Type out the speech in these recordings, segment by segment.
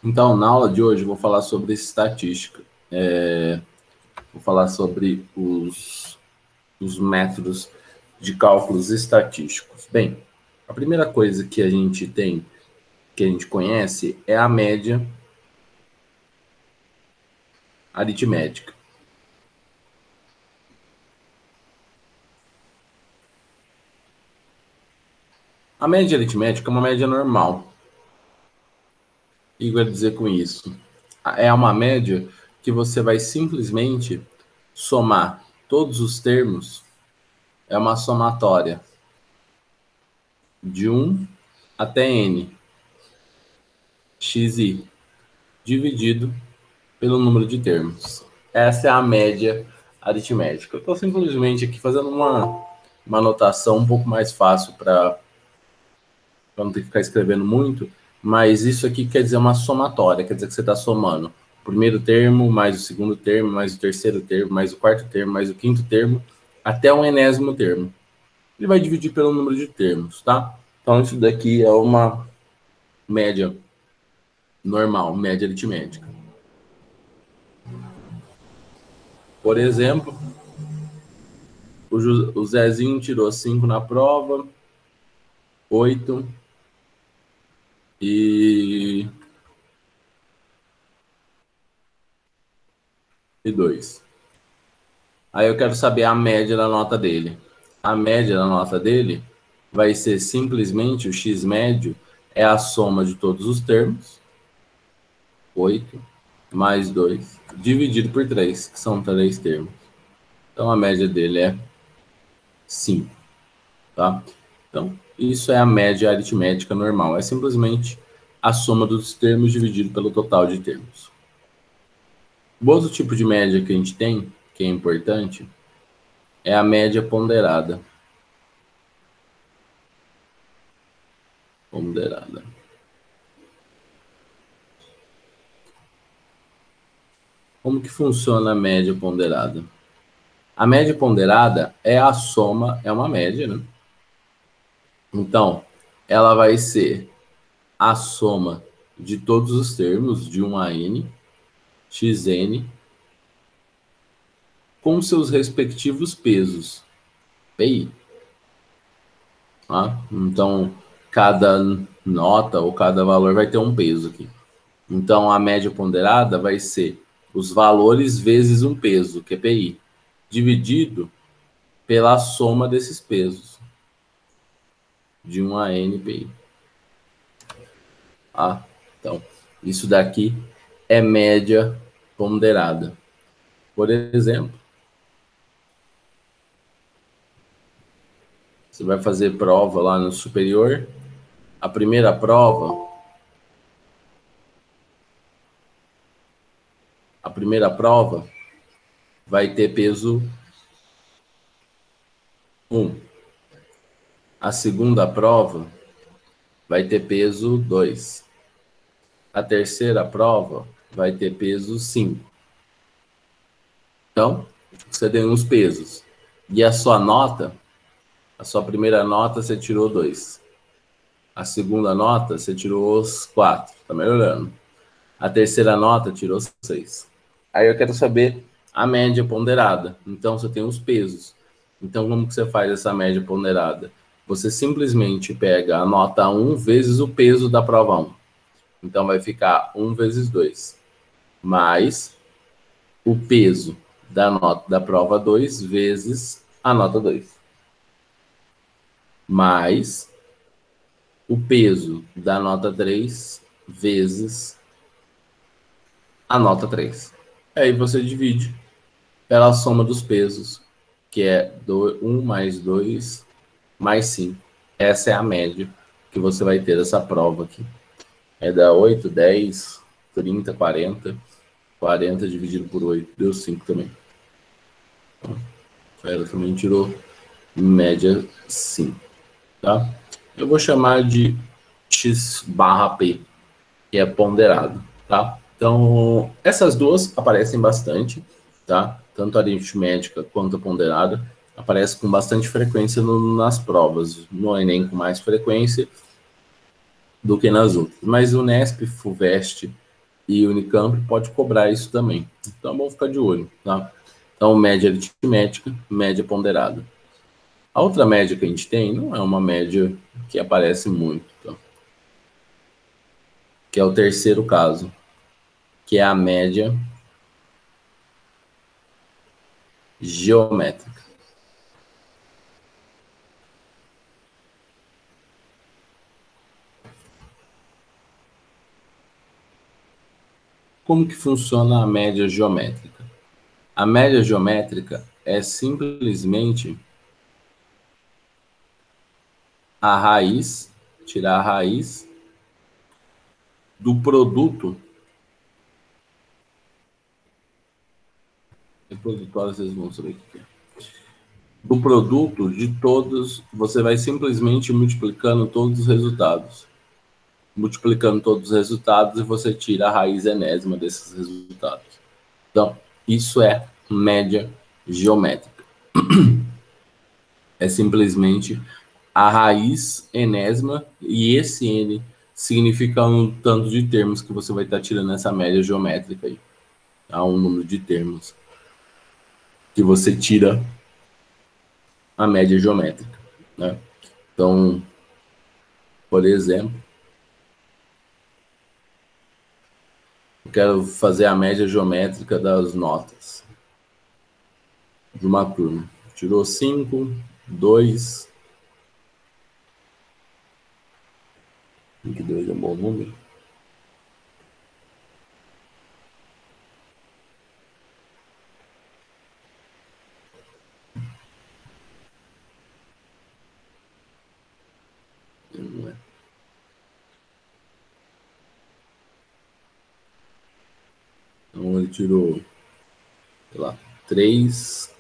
Então, na aula de hoje, eu vou falar sobre estatística. Vou falar sobre os métodos de cálculos estatísticos. Bem, a primeira coisa que a gente tem, que a gente conhece, é a média aritmética. A média aritmética é uma média normal. O que eu quero dizer com isso? É uma média que você vai simplesmente somar todos os termos, é uma somatória de 1 até n, xi, dividido pelo número de termos. Essa é a média aritmética. Eu estou simplesmente aqui fazendo uma anotação um pouco mais fácil para não ter que ficar escrevendo muito, mas isso aqui quer dizer uma somatória, quer dizer que você está somando o primeiro termo, mais o segundo termo, mais o terceiro termo, mais o quarto termo, mais o quinto termo, até o enésimo termo. Ele vai dividir pelo número de termos, tá? Então isso daqui é uma média normal, média aritmética. Por exemplo, o Zezinho tirou 5 na prova, 8 e 2. Aí eu quero saber a média da nota dele. A média da nota dele vai ser simplesmente o x médio, é a soma de todos os termos, 8 mais 2, dividido por 3, que são 3 termos. Então a média dele é 5, tá? Então, isso é a média aritmética normal, é simplesmente a soma dos termos dividido pelo total de termos. O outro tipo de média que a gente tem, que é importante, é a média ponderada. Ponderada. Como que funciona a média ponderada? A média ponderada é a soma, é uma média, né? Então, ela vai ser a soma de todos os termos de 1 a n, xn, com seus respectivos pesos, PI. Tá? Então, cada nota ou cada valor vai ter um peso aqui. Então, a média ponderada vai ser os valores vezes um peso, que é PI, dividido pela soma desses pesos, de 1 a n PI. Ah, então, isso daqui é média ponderada. Por exemplo, você vai fazer prova lá no superior, a primeira prova vai ter peso 1. A segunda prova vai ter peso 2. A terceira prova vai ter peso 5. Então, você tem uns pesos. E a sua nota, a sua primeira nota você tirou 2. A segunda nota você tirou os 4. Tá melhorando. A terceira nota tirou 6. Aí eu quero saber a média ponderada. Então, você tem os pesos. Então, como que você faz essa média ponderada? Você simplesmente pega a nota 1 vezes o peso da prova 1. Então, vai ficar 1 vezes 2. Mais o peso da nota da prova 2 vezes a nota 2. Mais o peso da nota 3 vezes a nota 3. Aí você divide pela soma dos pesos, que é 1 mais 2 mais 5. Essa é a média que você vai ter dessa prova aqui. É da 8, 10, 30, 40. 40 dividido por 8 deu 5 também. Então, ela também tirou média 5. Tá? Eu vou chamar de x barra p, que é ponderado. Tá? Então, essas duas aparecem bastante, tá? Tanto a aritmética quanto a ponderada aparece com bastante frequência nas provas. No Enem com mais frequência do que nas outras. Mas o Nesp, Fuvest e Unicamp pode cobrar isso também. Então, vamos ficar de olho, tá? Então, média aritmética, média ponderada. A outra média que a gente tem não é uma média que aparece muito, tá? Que é o terceiro caso, que é a média geométrica. Como que funciona a média geométrica? A média geométrica é simplesmente a raiz, tirar a raiz do produto. Reprodutório, vocês vão saber o que é. Do produto de todos, você vai simplesmente multiplicando todos os resultados. Multiplicando todos os resultados e você tira a raiz enésima desses resultados. Então, isso é média geométrica. É simplesmente a raiz enésima e esse n significa um tanto de termos que você vai estar tirando nessa média geométrica aí. Há um número de termos que você tira a média geométrica, né? Então, por exemplo, eu quero fazer a média geométrica das notas de uma turma. Tirou 5, 2. 2 é um bom número. Não é. Então ele tirou, sei lá, 3.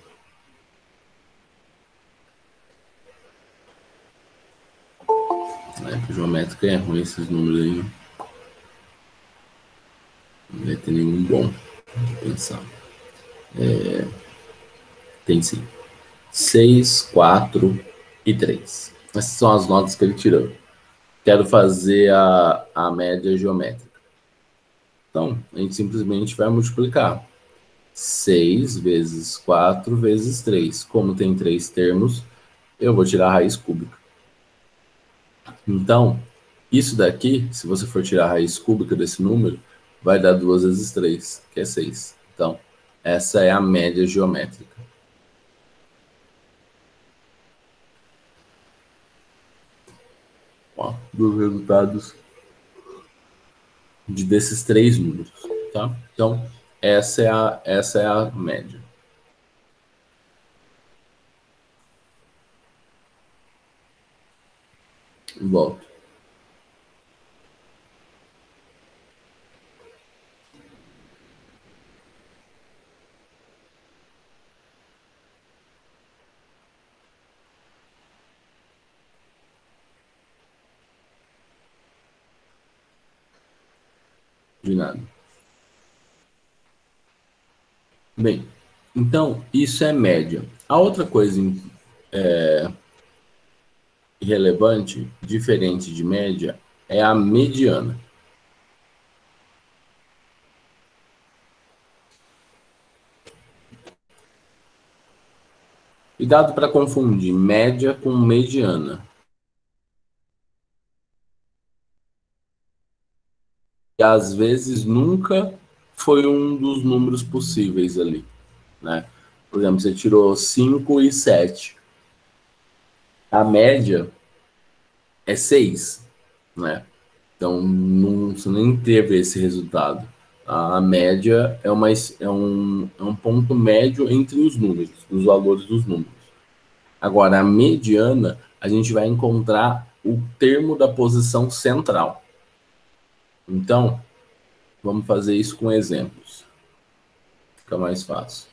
Geométrica é ruim esses números aí. Não vai ter nenhum bom. Vou pensar. Tem sim. 6, 4 e 3. Essas são as notas que ele tirou. Quero fazer a média geométrica. Então, a gente simplesmente vai multiplicar. 6 vezes 4 vezes 3. Como tem 3 termos, eu vou tirar a raiz cúbica. Então, isso daqui, se você for tirar a raiz cúbica desse número, vai dar 2 vezes 3, que é 6. Então, essa é a média geométrica. Ó, dos resultados desses 3 números, tá? Então, essa é a média. Volto. De nada. Bem, então, isso é média. A outra coisa relevante, diferente de média, é a mediana. Cuidado para confundir média com mediana. E às vezes nunca foi um dos números possíveis ali, né? Por exemplo, você tirou 5 e 7. A média é 6, né? Então, não, você nem teve esse resultado. A média é um ponto médio entre os números, os valores dos números. Agora, a mediana, a gente vai encontrar o termo da posição central. Então, vamos fazer isso com exemplos. Fica mais fácil.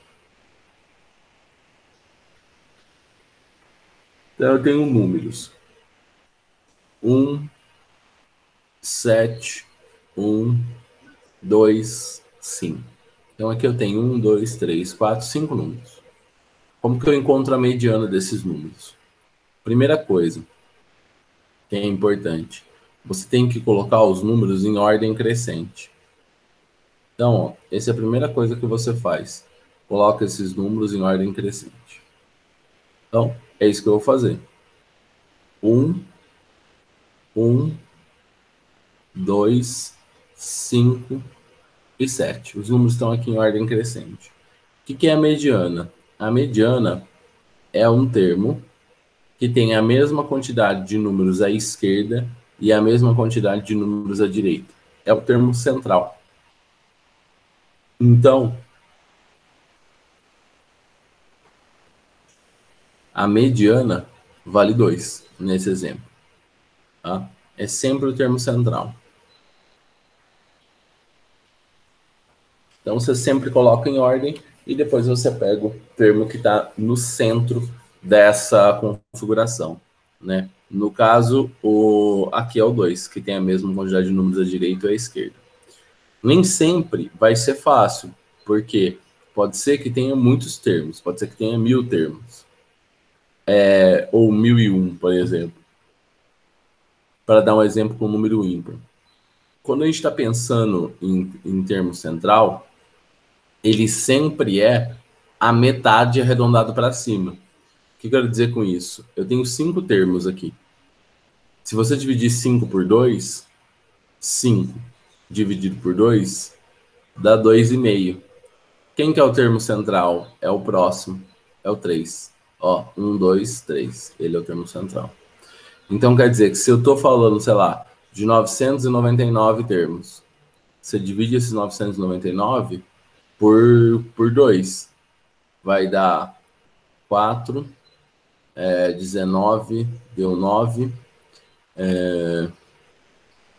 Então, eu tenho números. 1, 7, 1, 2, 5. Então, aqui eu tenho 1, 2, 3, 4, 5 números. Como que eu encontro a mediana desses números? Primeira coisa que é importante, você tem que colocar os números em ordem crescente. Então, ó, essa é a primeira coisa que você faz. Coloca esses números em ordem crescente. Então, é isso que eu vou fazer. 1, 2, 5 e 7. Os números estão aqui em ordem crescente. O que é a mediana? A mediana é um termo que tem a mesma quantidade de números à esquerda e a mesma quantidade de números à direita. É o termo central. Então, a mediana vale 2 nesse exemplo. Tá? É sempre o termo central. Então, você sempre coloca em ordem e depois você pega o termo que está no centro dessa configuração. Né? No caso, aqui é o 2, que tem a mesma quantidade de números à direita e à esquerda. Nem sempre vai ser fácil, porque pode ser que tenha muitos termos, pode ser que tenha 1000 termos, ou 1001, por exemplo, para dar um exemplo com o número ímpar. Quando a gente está pensando em termo central, ele sempre é a metade arredondado para cima. O que eu quero dizer com isso? Eu tenho 5 termos aqui. Se você dividir 5 por 2, 5 dividido por 2 dá 2,5. Quem que é o termo central? É o próximo, é o 3. Ó, 1, 2, 3. Ele é o termo central. Então quer dizer que se eu estou falando, sei lá, de 999 termos, você divide esses 999 por 2. Vai dar 4, 19, deu 9,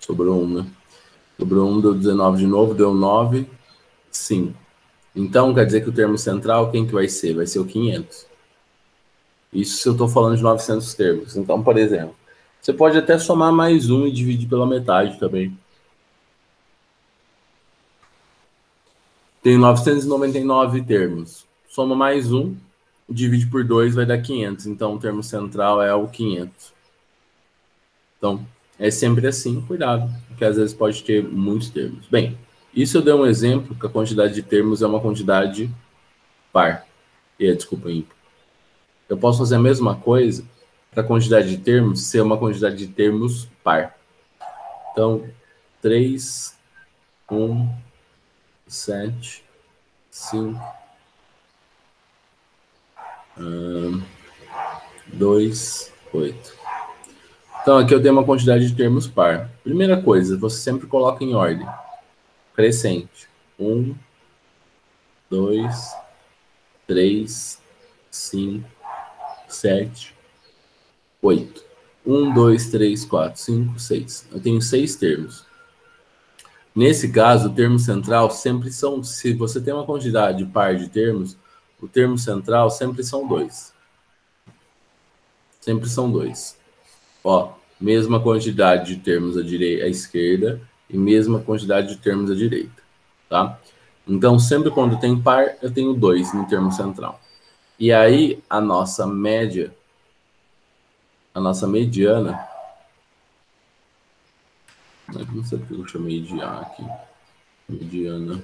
sobrou 1, né? Sobrou 1, deu 19 de novo, deu 9, 5. Então quer dizer que o termo central, quem que vai ser? Vai ser o 500. Isso se eu estou falando de 900 termos. Então, por exemplo, você pode até somar mais um e dividir pela metade também. Tem 999 termos. Soma mais um, divide por 2, vai dar 500. Então, o termo central é o 500. Então, é sempre assim, cuidado, porque às vezes pode ter muitos termos. Bem, isso eu dei um exemplo que a quantidade de termos é uma quantidade par. Desculpa, ímpar. Eu posso fazer a mesma coisa para a quantidade de termos ser uma quantidade de termos par. Então, 3, 1, 7, 5, 2, 8. Então, aqui eu tenho uma quantidade de termos par. Primeira coisa, você sempre coloca em ordem crescente. 1, 2, 3, 5, 7, 8. 1, 2, 3, 4, 5, 6. Eu tenho 6 termos. Nesse caso, o termo central sempre são... Se você tem uma quantidade par de termos, o termo central sempre são 2. Sempre são 2. Ó, mesma quantidade de termos à esquerda e mesma quantidade de termos à direita, tá? Então, sempre quando tem par, eu tenho 2 no termo central. E aí, a nossa média, a nossa mediana... Não sei porque eu chamei de A aqui. Mediana.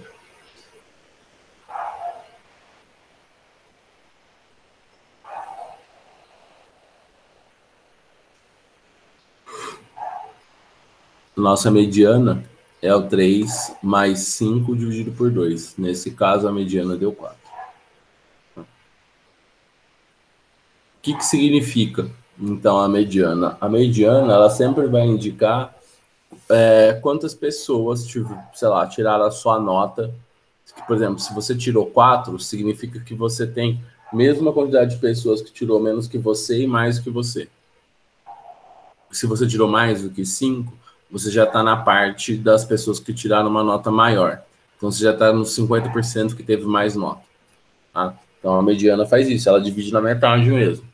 Nossa mediana é o 3 mais 5 dividido por 2. Nesse caso, a mediana deu 4. O que significa, então, a mediana? A mediana, ela sempre vai indicar quantas pessoas, sei lá, tiraram a sua nota. Por exemplo, se você tirou 4, significa que você tem a mesma quantidade de pessoas que tirou menos que você e mais do que você. Se você tirou mais do que 5, você já está na parte das pessoas que tiraram uma nota maior. Então, você já está nos 50% que teve mais nota. Tá? Então, a mediana faz isso, ela divide na metade mesmo.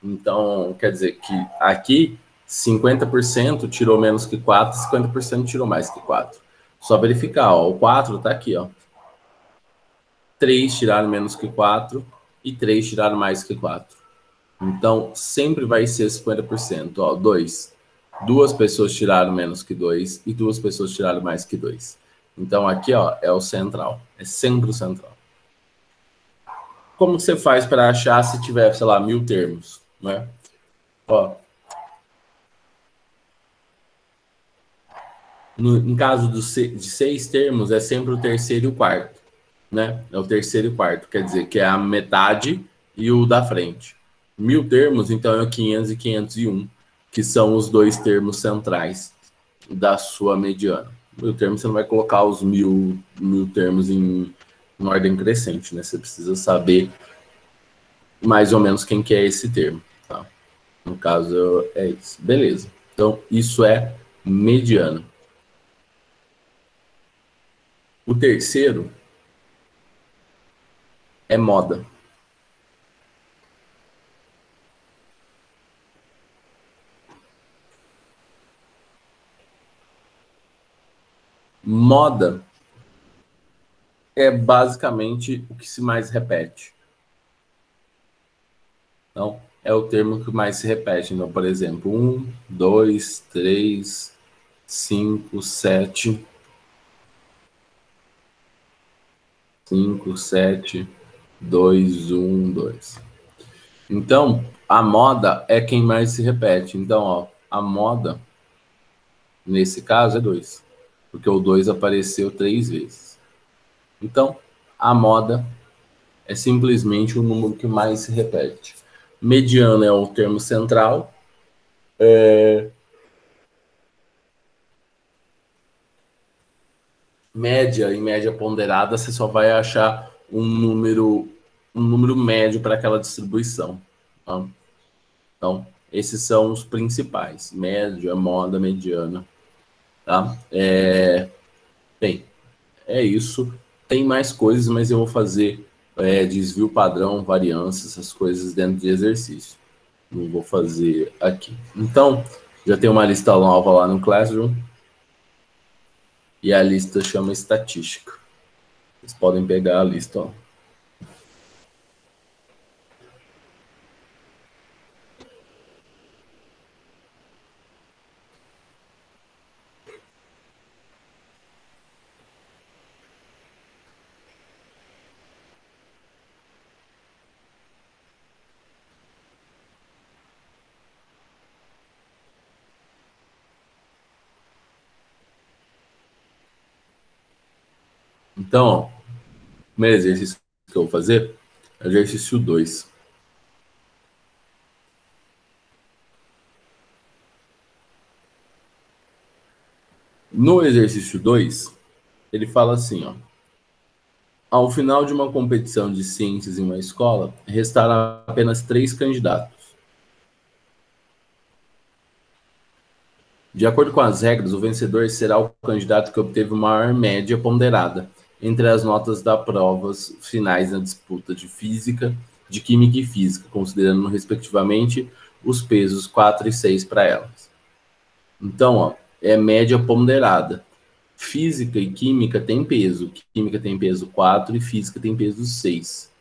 Então, quer dizer que aqui, 50% tirou menos que 4, 50% tirou mais que 4. Só verificar, ó, o 4 está aqui, ó. 3 tiraram menos que 4 e 3 tiraram mais que 4. Então, sempre vai ser 50%. Ó, 2. 2 pessoas tiraram menos que 2 e 2 pessoas tiraram mais que 2. Então, aqui, ó, é o central. É sempre o central. Como você faz para achar se tiver, sei lá, 1000 termos, né? Ó, em caso de 6 termos, é sempre o terceiro e o quarto, né? É o terceiro e o quarto, quer dizer que é a metade e o da frente. 1000 termos, então é o 500 e 501, que são os dois termos centrais da sua mediana. 1000 termos, você não vai colocar os 1000 termos em ordem crescente, né? Você precisa saber mais ou menos quem que é esse termo, tá? No caso, é isso. Beleza. Então, isso é mediana. O terceiro é moda. Moda é basicamente o que se mais repete. Então, é o termo que mais se repete. Então, por exemplo, 1, 2, 3, 5, 7. 5, 7, 2, 1, 2. Então, a moda é quem mais se repete. Então, ó, a moda, nesse caso, é 2. Porque o 2 apareceu 3 vezes. Então, a moda é simplesmente o número que mais se repete. Mediano é o termo central. Média e média ponderada, você só vai achar um número médio para aquela distribuição. Tá? Então, esses são os principais: média, moda, mediana. Tá? Bem, é isso. Tem mais coisas, mas eu vou fazer desvio padrão, variância, essas coisas dentro de exercício. Não vou fazer aqui. Então, já tem uma lista nova lá no Classroom. E a lista chama estatística. Vocês podem pegar a lista, ó. Então, ó, o primeiro exercício que eu vou fazer é o exercício 2. No exercício 2, ele fala assim, ó. Ao final de uma competição de ciências em uma escola, restaram apenas 3 candidatos. De acordo com as regras, o vencedor será o candidato que obteve maior média ponderada entre as notas das provas finais na disputa de física, de química e física, considerando respectivamente os pesos 4 e 6 para elas. Então, ó, é média ponderada. Física e química tem peso. Química tem peso 4 e física tem peso 6.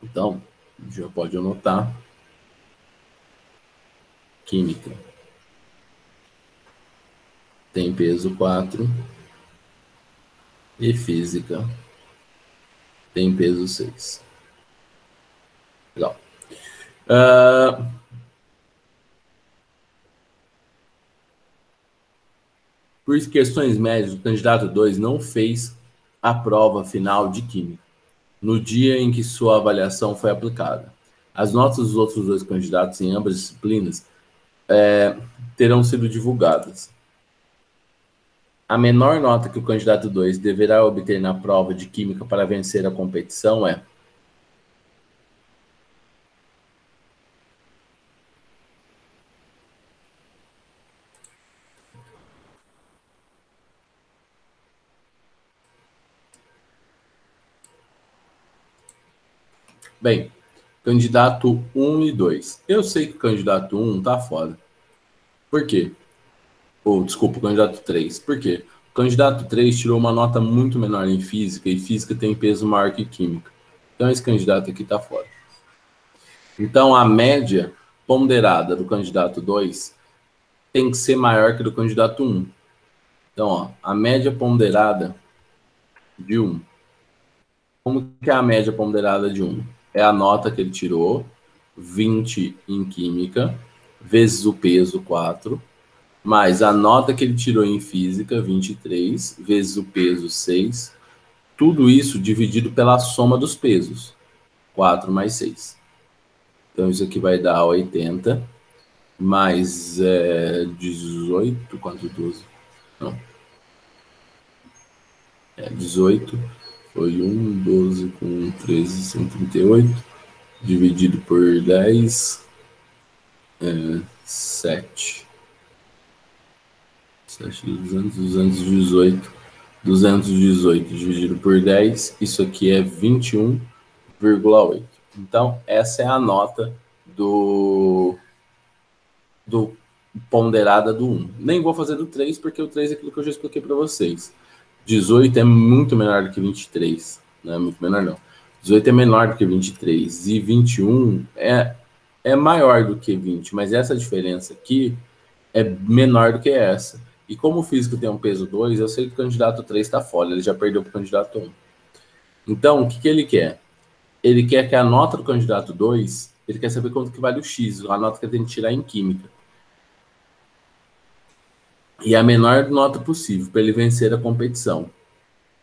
Então, já pode anotar. Química tem peso 4 e física tem peso 6. Legal. Por questões médias, o candidato 2 não fez a prova final de química no dia em que sua avaliação foi aplicada. As notas dos outros 2 candidatos em ambas disciplinas terão sido divulgadas. A menor nota que o candidato 2 deverá obter na prova de química para vencer a competição é... Bem, candidato 1 e 2. Eu sei que o candidato 1 tá fora. Por quê? Ou, desculpa, o candidato 3. Por quê? O candidato 3 tirou uma nota muito menor em física e física tem peso maior que química. Então, esse candidato aqui tá fora. Então, a média ponderada do candidato 2 tem que ser maior que do candidato 1. Então, ó, a média ponderada de 1. Como que é a média ponderada de 1? É a nota que ele tirou, 20 em química, vezes o peso, 4, mais a nota que ele tirou em física, 23, vezes o peso, 6. Tudo isso dividido pela soma dos pesos, 4 mais 6. Então, isso aqui vai dar 80, mais 18, quanto 12? Não. 18, foi 1, 12 com 13, 138, dividido por 10, 7. 7, 200, 218. 218 dividido por 10, isso aqui é 21,8. Então, essa é a nota do ponderada do 1. Nem vou fazer do 3, porque o 3 é aquilo que eu já expliquei para vocês. 18 é muito menor do que 23. Não é muito menor, não. 18 é menor do que 23. E 21 é maior do que 20. Mas essa diferença aqui é menor do que essa. E como o físico tem um peso 2, eu sei que o candidato 3 está fora. Ele já perdeu para o candidato 1. Então, o que ele quer? Ele quer que a nota do candidato 2, ele quer saber quanto que vale o X, a nota que ele tem que tirar em química. E a menor nota possível para ele vencer a competição.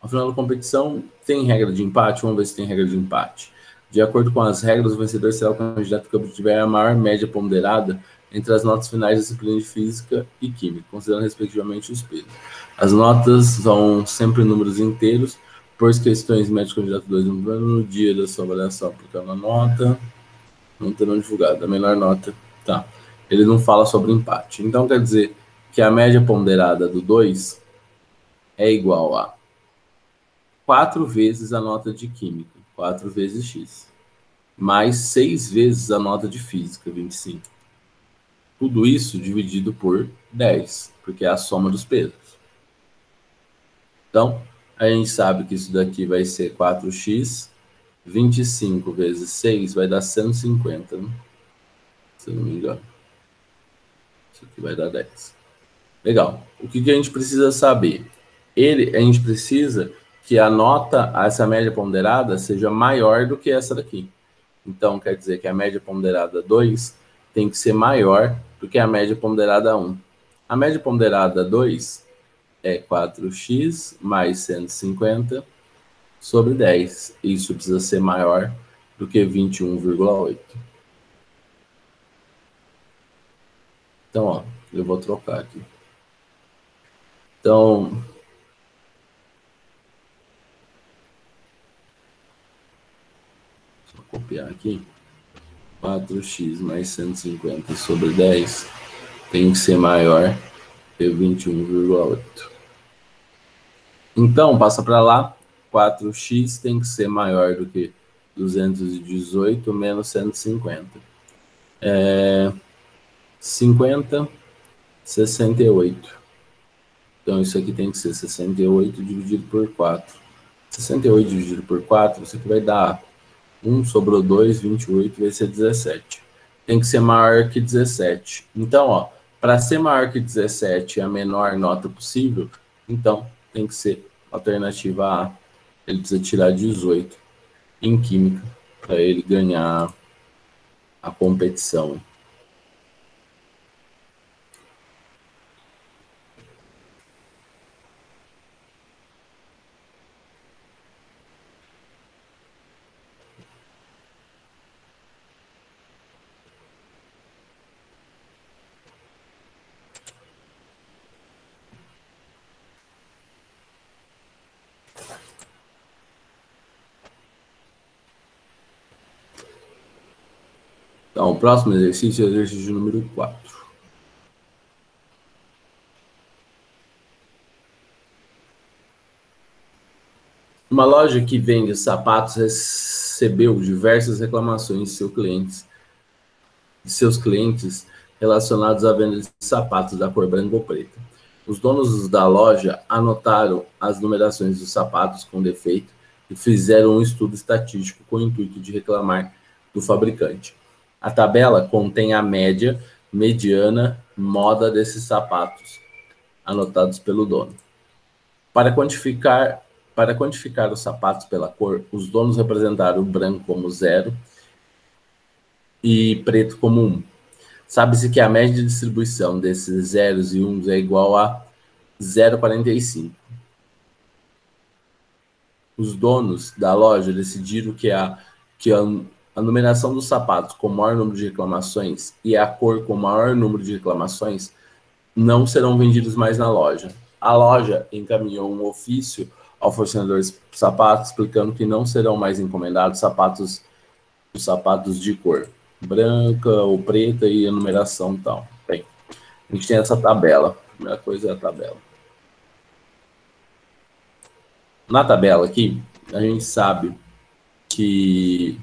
Ao final da competição, tem regra de empate? Vamos ver se tem regra de empate. De acordo com as regras, o vencedor será o candidato que obtiver a maior média ponderada entre as notas finais da disciplina de Física e Química, considerando respectivamente os pesos. As notas são sempre números inteiros, por questões médias candidato 2 no dia da sua avaliação, aplicando a nota, não terão divulgado. A menor nota, tá. Ele não fala sobre empate. Então, quer dizer que a média ponderada do 2 é igual a 4 vezes a nota de química, 4 vezes x, mais 6 vezes a nota de física, 25. Tudo isso dividido por 10, porque é a soma dos pesos. Então, a gente sabe que isso daqui vai ser 4x, 25 vezes 6 vai dar 150, né? Se eu não me engano. Isso aqui vai dar 10. Legal. O que a gente precisa saber? A gente precisa que a nota, essa média ponderada, seja maior do que essa daqui. Então, quer dizer que a média ponderada 2 tem que ser maior do que a média ponderada 1. A média ponderada 2 é 4x mais 150 sobre 10. Isso precisa ser maior do que 21,8. Então, ó, eu vou trocar aqui. Então, vou copiar aqui. 4x mais 150 sobre 10 tem que ser maior que 21,8. Então, passa para lá. 4x tem que ser maior do que 218 menos 150. 50, 68. Então, isso aqui tem que ser 68 dividido por 4. 68 dividido por 4, isso aqui vai dar 1, sobrou 2, 28, vai ser 17. Tem que ser maior que 17. Então, ó, para ser maior que 17 a menor nota possível, então tem que ser alternativa A. Ele precisa tirar 18 em química para ele ganhar a competição. Então, o próximo exercício é o exercício número 4. Uma loja que vende sapatos recebeu diversas reclamações de seus clientes relacionados à venda de sapatos da cor branca ou preta. Os donos da loja anotaram as numerações dos sapatos com defeito e fizeram um estudo estatístico com o intuito de reclamar do fabricante. A tabela contém a média, mediana, moda desses sapatos. anotados pelo dono. Para quantificar os sapatos pela cor, os donos representaram o branco como 0 e preto como 1. Sabe-se que a média de distribuição desses zeros e uns é igual a 0,45. Os donos da loja decidiram que a numeração dos sapatos com maior número de reclamações e a cor com maior número de reclamações não serão vendidos mais na loja. A loja encaminhou um ofício ao fornecedor de sapatos explicando que não serão mais encomendados os sapatos de cor branca ou preta e a numeração tal. Bem, a gente tem essa tabela. A primeira coisa é a tabela. Na tabela aqui, a gente sabe que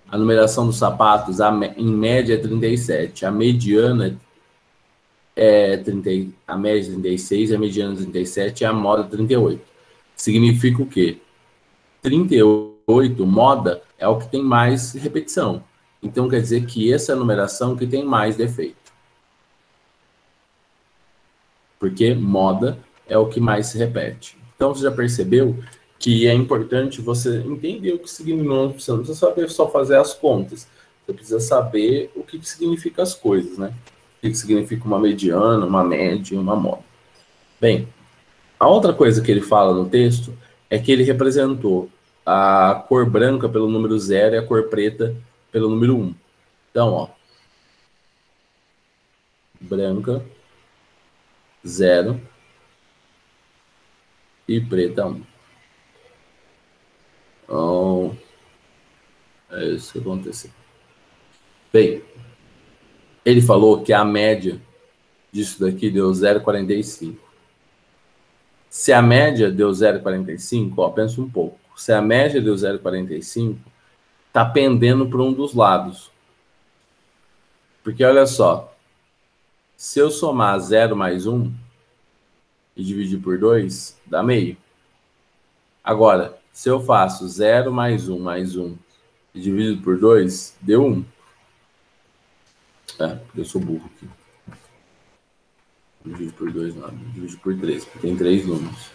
a numeração dos sapatos, em média, é 37. A mediana é 30, a média é 36, a mediana é 37 e a moda 38. Significa o quê? 38, moda, é o que tem mais repetição. Então, quer dizer que essa é a numeração que tem mais defeito. Porque moda é o que mais se repete. Então, você já percebeu que é importante você entender o que significa. Você não precisa saber só fazer as contas. Você precisa saber o que significa as coisas, né? O que significa uma mediana, uma média e uma moda. Bem, a outra coisa que ele fala no texto é que ele representou a cor branca pelo número 0 e a cor preta pelo número 1. Então, ó, branca, 0 e preta 1. Então, é isso que aconteceu. Bem, ele falou que a média disso daqui deu 0,45. Se a média deu 0,45, ó, pensa um pouco. Se a média deu 0,45, tá pendendo para um dos lados. Porque olha só, se eu somar 0 mais 1 e dividir por 2, dá meio. Agora, se eu faço 0 mais 1 e dividido por 2, deu 1. Eu sou burro aqui. Dividido por 2 não, dividido por 3, porque tem 3 números.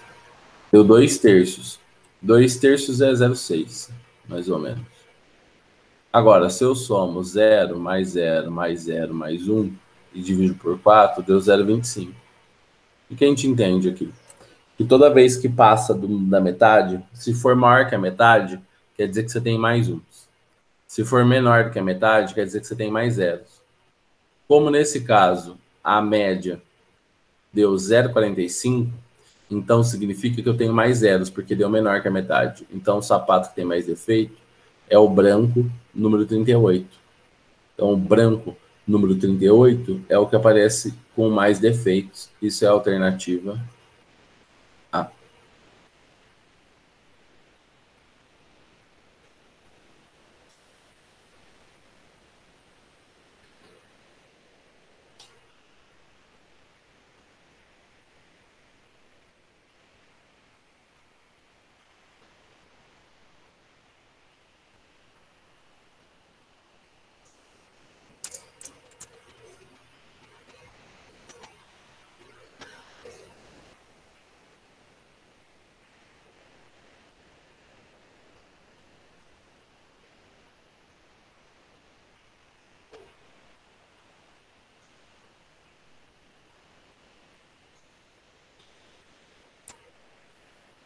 Deu 2 terços. 2 terços é 0,6, mais ou menos. Agora, se eu somo 0 mais 0 mais 0 mais 1 e divido por 4, deu 0,25. O que a gente entende aqui? Que toda vez que passa da metade, se for maior que a metade, quer dizer que você tem mais uns. Se for menor do que a metade, quer dizer que você tem mais zeros. Como nesse caso, a média deu 0,45, então significa que eu tenho mais zeros, porque deu menor que a metade. Então, o sapato que tem mais defeito é o branco, número 38. Então, o branco, número 38, é o que aparece com mais defeitos. Isso é a alternativa A.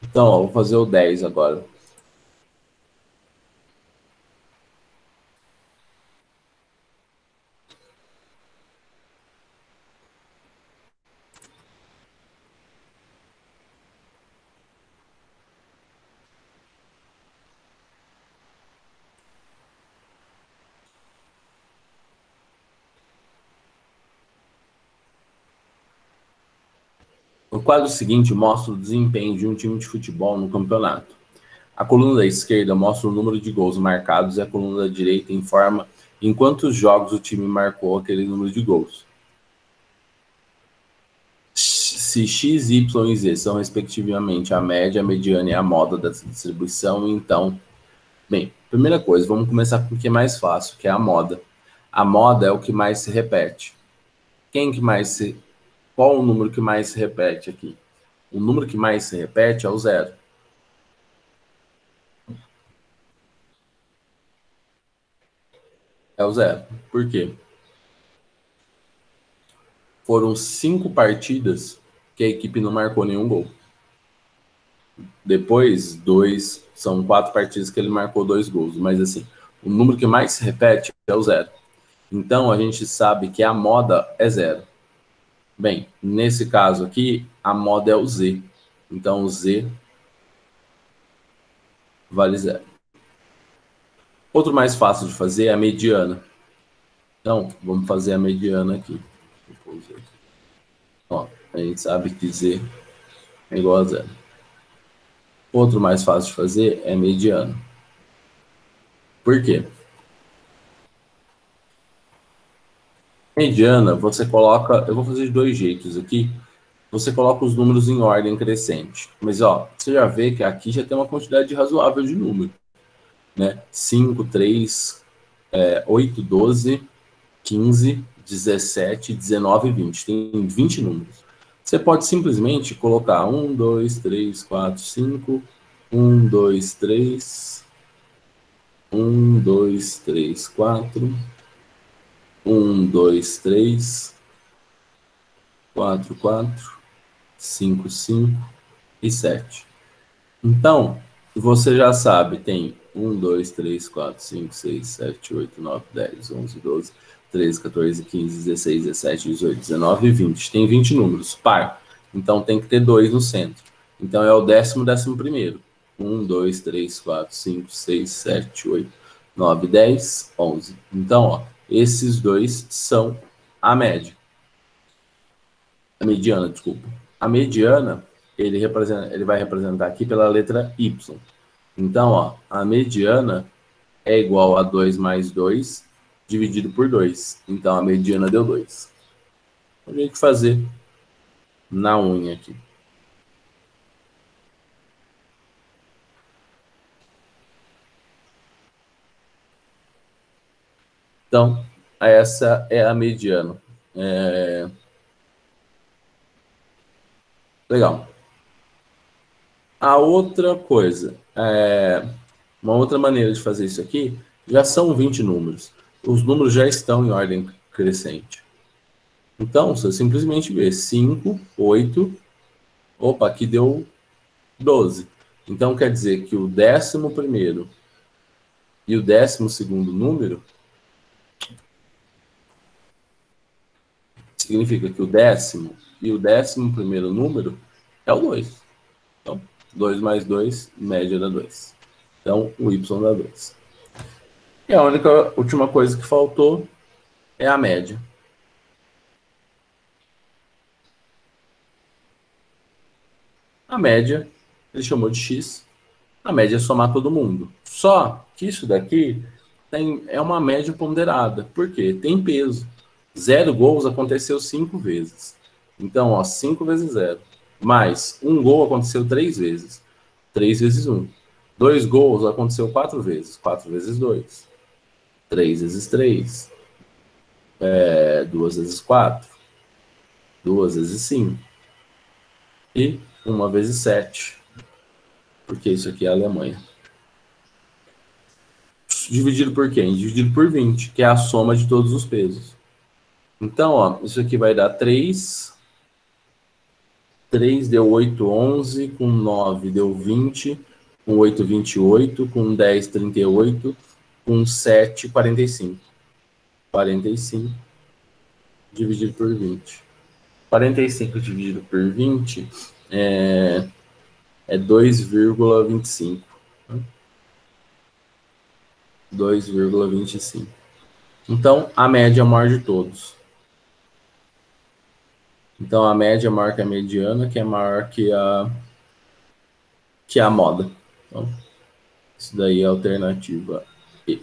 Então, ó, vou fazer o 10 agora. O quadro seguinte mostra o desempenho de um time de futebol no campeonato. A coluna da esquerda mostra o número de gols marcados e a coluna da direita informa em quantos jogos o time marcou aquele número de gols. Se X, Y e Z são respectivamente a média, a mediana e a moda dessa distribuição, então... Bem, primeira coisa, vamos começar com o que é mais fácil, que é a moda. A moda é o que mais se repete. Quem que mais se Qual o número que mais se repete aqui? O número que mais se repete é o zero. É o zero. Por quê? Foram 5 partidas que a equipe não marcou nenhum gol. Depois, são 4 partidas que ele marcou 2 gols. Mas assim, o número que mais se repete é o zero. Então a gente sabe que a moda é zero. Bem, nesse caso aqui, a moda é o Z. Então o Z vale zero. Outro mais fácil de fazer é a mediana. Então, vamos fazer a mediana aqui. Ó, a gente sabe que Z é igual a zero. Outro mais fácil de fazer é mediana. Por quê? Mediana, você coloca... Eu vou fazer de 2 jeitos aqui. Você coloca os números em ordem crescente. Mas, ó, você já vê que aqui já tem uma quantidade razoável de número, né? 5, 3, 8, 12, 15, 17, 19 e 20. Tem 20 números. Você pode simplesmente colocar 1, 2, 3, 4, 5, 1, 2, 3, 1, 2, 3, 4, 1, 2, 3, 4, 4, 5, 5 e 7. Então, você já sabe, tem 1, 2, 3, 4, 5, 6, 7, 8, 9, 10, 11, 12, 13, 14, 15, 16, 17, 18, 19 e 20. Tem 20 números, par. Então tem que ter 2 no centro. Então é o 10º, 11º. 1, 2, 3, 4, 5, 6, 7, 8, 9, 10, 11. Então, ó, esses dois são a média. A mediana, desculpa. A mediana, ele vai representar aqui pela letra Y. Então, ó, a mediana é igual a 2 mais 2 dividido por 2. Então, a mediana deu 2. A gente fazer na unha aqui. Então, essa é a mediana. Legal. A outra coisa, uma outra maneira de fazer isso aqui, já são 20 números. Os números já estão em ordem crescente. Então, você simplesmente vê 5, 8, opa, aqui deu 12. Então, quer dizer que o 11º e o 12º número significa que o 10º e o 11º número é o 2. Então, 2 mais 2, média dá 2. Então, o y dá 2. E a única última coisa que faltou é a média. A média, ele chamou de x. A média é somar todo mundo. Só que isso daqui é uma média ponderada. Por quê? Tem peso. 0 gols aconteceu 5 vezes. Então, ó, 5 vezes 0. Mais 1 gol aconteceu 3 vezes. 3 vezes 1. 2 gols aconteceu 4 vezes. 4 vezes 2. 3 vezes 3. 2 vezes 4. 2 vezes 5. E 1 vezes 7. Porque isso aqui é a Alemanha. Dividido por quem? Dividido por 20, que é a soma de todos os pesos. Então, ó, isso aqui vai dar 3. 3 deu 8, 11. Com 9 deu 20. Com 8, 28. Com 10, 38. Com 7, 45. 45 dividido por 20. 45 dividido por 20 é 2,25. 2,25. Então, a média é a maior de todos. Então, a média é maior que a mediana, que é maior que a moda. Então, isso daí é a alternativa E.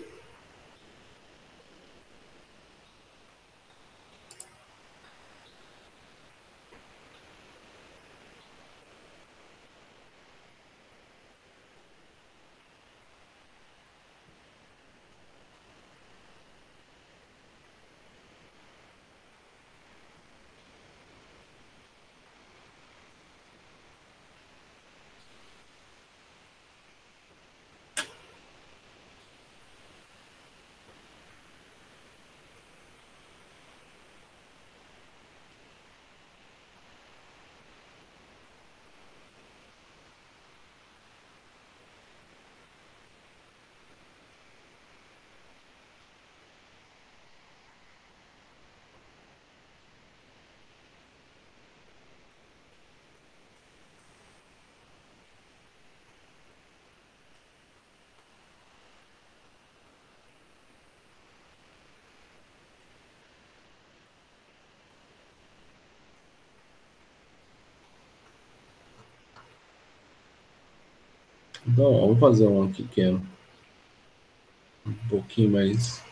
Então, ó, vou fazer um aqui que é um pouquinho mais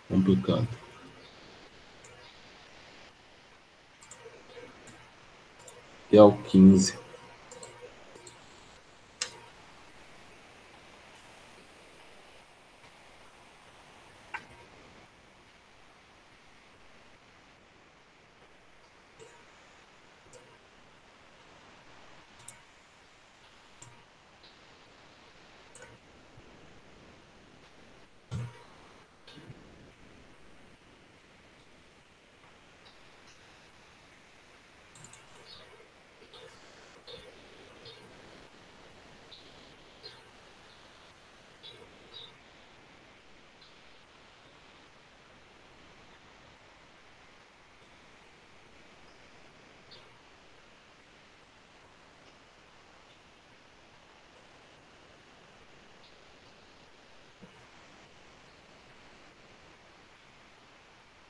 complicado. Que é o 15.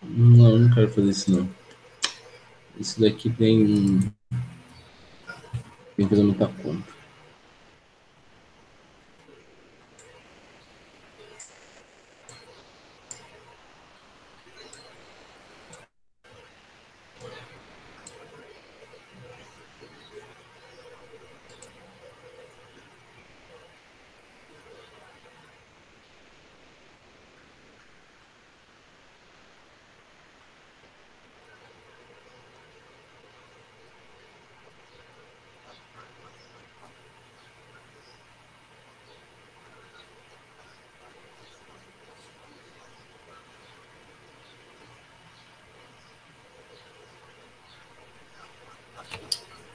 Não, não quero fazer isso não. Esse daqui tem que fazer muita conta.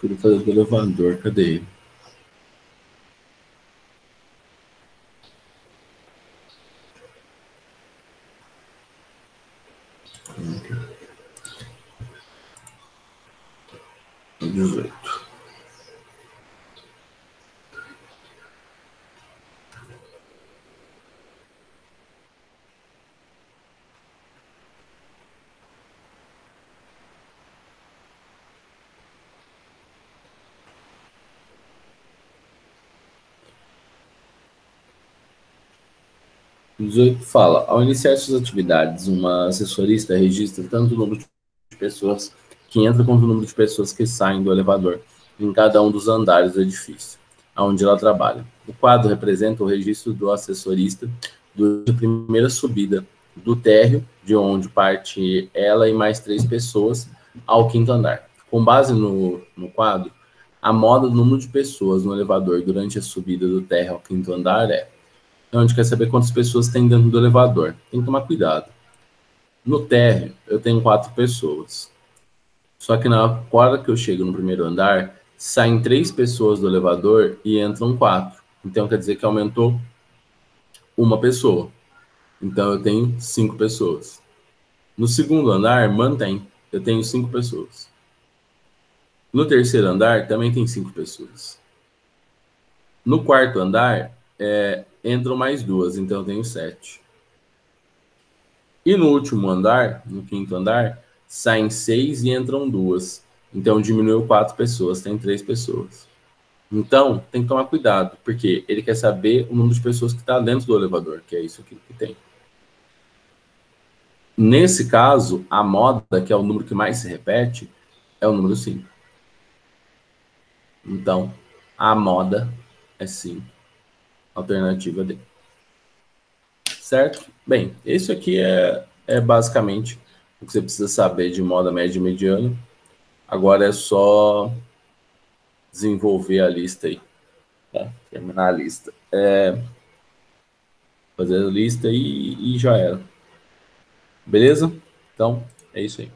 'Queria fazer do elevador, cadê ele? Aqui. 18. O 18 fala: ao iniciar suas atividades, uma assessorista registra tanto o número de pessoas que entram quanto o número de pessoas que saem do elevador em cada um dos andares do edifício, onde ela trabalha. O quadro representa o registro do assessorista durante a primeira subida do térreo, de onde parte ela e mais 3 pessoas, ao quinto andar. Com base no quadro, a moda do número de pessoas no elevador durante a subida do térreo ao quinto andar é: então, a gente quer saber quantas pessoas tem dentro do elevador. Tem que tomar cuidado. No térreo, eu tenho 4 pessoas. Só que na hora que eu chego no primeiro andar, saem 3 pessoas do elevador e entram 4. Então, quer dizer que aumentou uma pessoa. Então, eu tenho 5 pessoas. No segundo andar, mantém. Eu tenho 5 pessoas. No terceiro andar, também tem 5 pessoas. No quarto andar, entram mais 2. Então, eu tenho 7. E no último andar, no quinto andar, saem 6 e entram 2. Então diminuiu 4 pessoas, tem 3 pessoas. Então tem que tomar cuidado, porque ele quer saber o número de pessoas que está dentro do elevador, que é isso aqui que tem. Nesse caso, a moda, que é o número que mais se repete, é o número 5. Então, a moda é 5, alternativa D. Certo? Bem, isso aqui é basicamente o que você precisa saber de moda média e mediana. Agora é só desenvolver a lista aí, tá? Terminar a lista. Fazer a lista e já era. Beleza? Então, é isso aí.